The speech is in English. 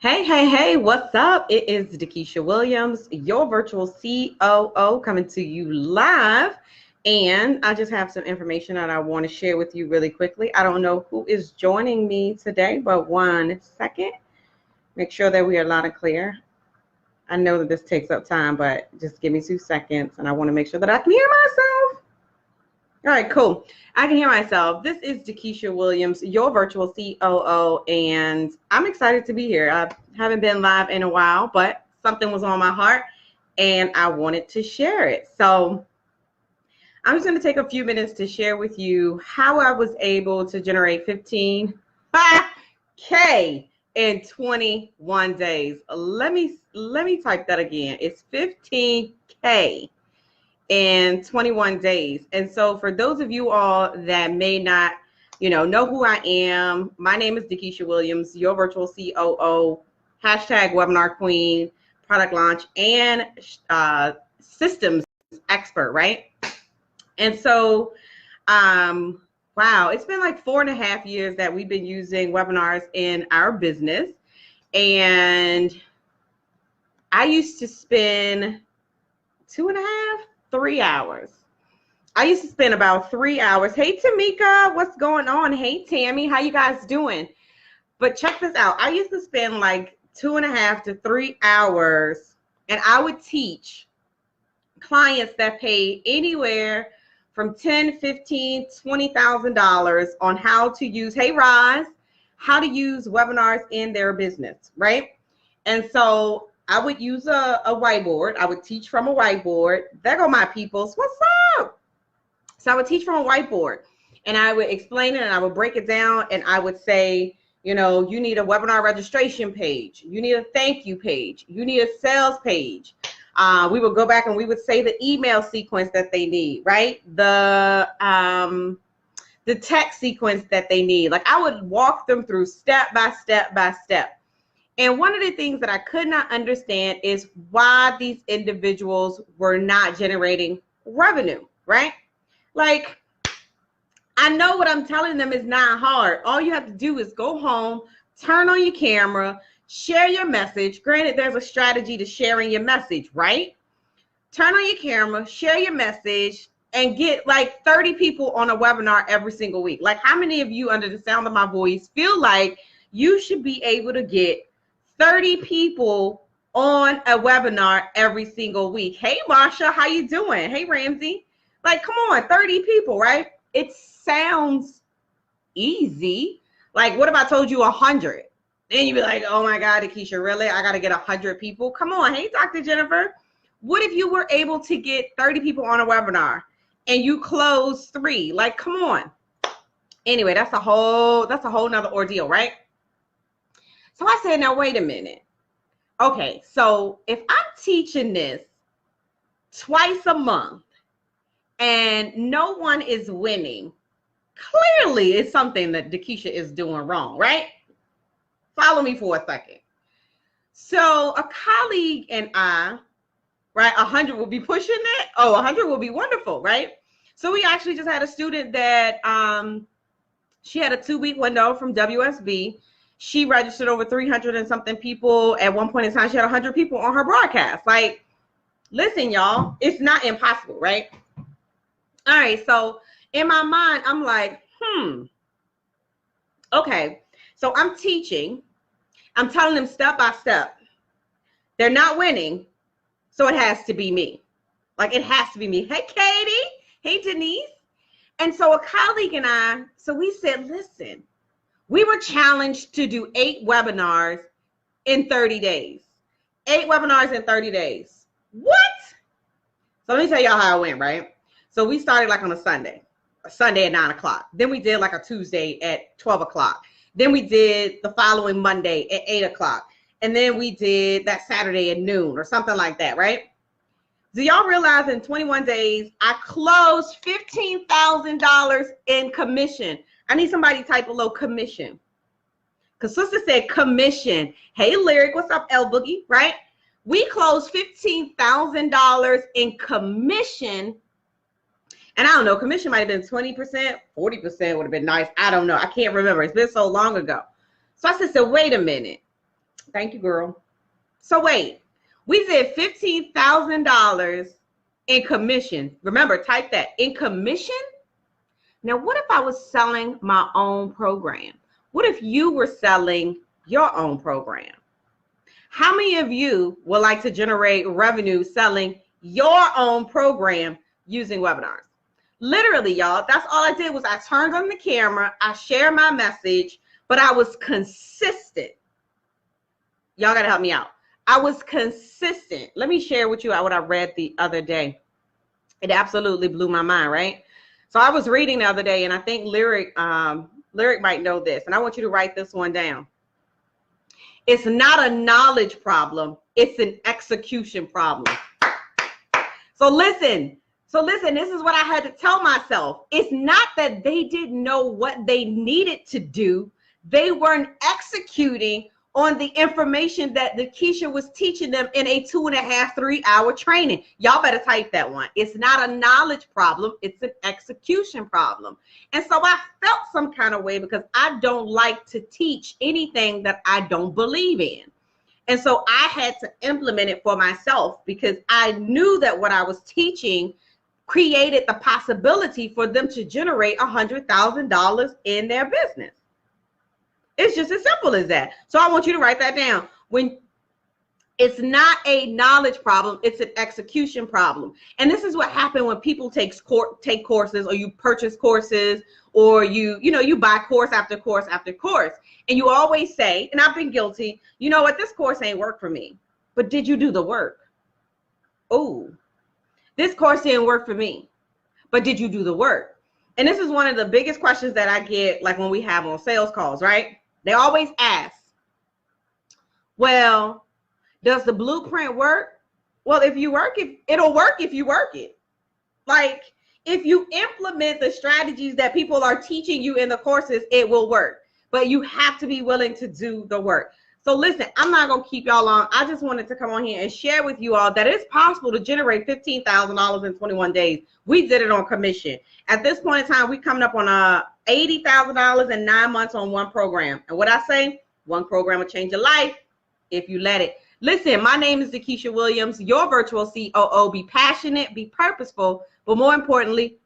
Hey, what's up? It is Dakisha Williams, your virtual COO, coming to you live. And I just have some information that I want to share with you really quickly. I don't know who is joining me today, but 1 second. Make sure that we are loud and clear. I know that this takes up time, but just give me 2 seconds, and I want to make sure that I can hear myself. All right, cool. I can hear myself. This is Dakisha Williams, your virtual COO, and I'm excited to be here. I haven't been live in a while, but something was on my heart, and I wanted to share it. So I'm just going to take a few minutes to share with you how I was able to generate 15K in 21 days. Let me type that again. It's 15K in 21 days. And so for those of you all that may not, know who I am, my name is Dakisha Williams, your virtual COO, hashtag webinar queen, product launch, and systems expert, right? And so, wow, it's been like 4.5 years that we've been using webinars in our business. And I used to spend 3 hours. I used to spend about 3 hours. Hey, Tamika, what's going on? Hey, Tammy, how you guys doing? But check this out. I used to spend like 2.5 to 3 hours, and I would teach clients that paid anywhere from $10, $15, $20,000 on how to use, hey, Roz, how to use webinars in their business, right? And so I would use a whiteboard. I would teach from a whiteboard. There go my peoples. What's up? So I would teach from a whiteboard, and I would explain it, and I would break it down, and I would say, you need a webinar registration page. You need a thank you page. You need a sales page. We would go back and we would say the email sequence that they need, right? The text sequence that they need. Like I would walk them through step by step by step. And one of the things that I could not understand is why these individuals were not generating revenue, right? Like, I know what I'm telling them is not hard. All you have to do is go home, turn on your camera, share your message. Granted, there's a strategy to sharing your message, right? Turn on your camera, share your message, and get like 30 people on a webinar every single week. Like, how many of you under the sound of my voice feel like you should be able to get 30 people on a webinar every single week? Hey, Marsha, how you doing? Hey, Ramsey. Like, come on, 30 people, right? It sounds easy. Like, what if I told you 100? Then you'd be like, oh my God, Dakisha, really? I got to get 100 people? Come on. Hey, Dr. Jennifer. What if you were able to get 30 people on a webinar and you close 3? Like, come on. Anyway, that's a whole nother ordeal, right? So I said, now, wait a minute. Okay, so if I'm teaching this twice a month and no one is winning, clearly it's something that Dakisha is doing wrong, right? Follow me for a second. So a colleague and I, right, 100 will be pushing it. Oh, 100 will be wonderful, right? So we actually just had a student that she had a 2-week window from WSB. She registered over 300 and something people. At one point in time, she had 100 people on her broadcast. Like, listen, y'all, it's not impossible, right? All right, so in my mind, I'm like, okay. So I'm teaching. I'm telling them step by step. They're not winning, so it has to be me. Like, it has to be me. Hey, Katie. Hey, Denise. And so a colleague and I, so we said, listen, we were challenged to do 8 webinars in 30 days. 8 webinars in 30 days. What? So let me tell y'all how it went, right? So we started like on a Sunday at 9 o'clock. Then we did like a Tuesday at 12 o'clock. Then we did the following Monday at 8 o'clock. And then we did that Saturday at noon or something like that, right? Do y'all realize in 21 days, I closed $15,000 in commission? I need somebody to type below commission. Because sister said commission. Hey, Lyric, what's up, L Boogie, right? We closed $15,000 in commission. And I don't know, commission might have been 20%, 40% would have been nice. I don't know. I can't remember. It's been so long ago. So I said, wait a minute. Thank you, girl. So wait, we said $15,000 in commission. Remember, type that, in commission. Now, what if I was selling my own program? What if you were selling your own program? How many of you would like to generate revenue selling your own program using webinars? Literally, y'all, that's all I did was I turned on the camera, I shared my message, but I was consistent. Y'all got to help me out. I was consistent. Let me share with you what I read the other day. It absolutely blew my mind, right? So I was reading the other day, and I think Lyric might know this, and I want you to write this one down. It's not a knowledge problem. It's an execution problem. So listen, this is what I had to tell myself. It's not that they didn't know what they needed to do. They weren't executing on the information that Lakeisha was teaching them in a 2.5, 3 hour training. Y'all better type that one. It's not a knowledge problem. It's an execution problem. And so I felt some kind of way because I don't like to teach anything that I don't believe in. And so I had to implement it for myself because I knew that what I was teaching created the possibility for them to generate $100,000 in their business. It's just as simple as that. So I want you to write that down. When it's not a knowledge problem, it's an execution problem. And this is what happened when people take courses, or you purchase courses, or you buy course after course after course. And you always say, and I've been guilty, you know what, this course ain't work for me. But did you do the work? Oh, this course didn't work for me. But did you do the work? And this is one of the biggest questions that I get, like when we have on sales calls, right? They always ask, well, does the blueprint work? Well, if you work it, it'll work if you work it. Like, if you implement the strategies that people are teaching you in the courses, it will work. But you have to be willing to do the work. So listen, I'm not going to keep y'all long. I just wanted to come on here and share with you all that it's possible to generate $15,000 in 21 days. We did it on commission. At this point in time, we're coming up on $80,000 in 9 months on one program. And what I say, one program will change your life if you let it. Listen, my name is Lakeisha Williams, your virtual COO. Be passionate, be purposeful, but more importantly,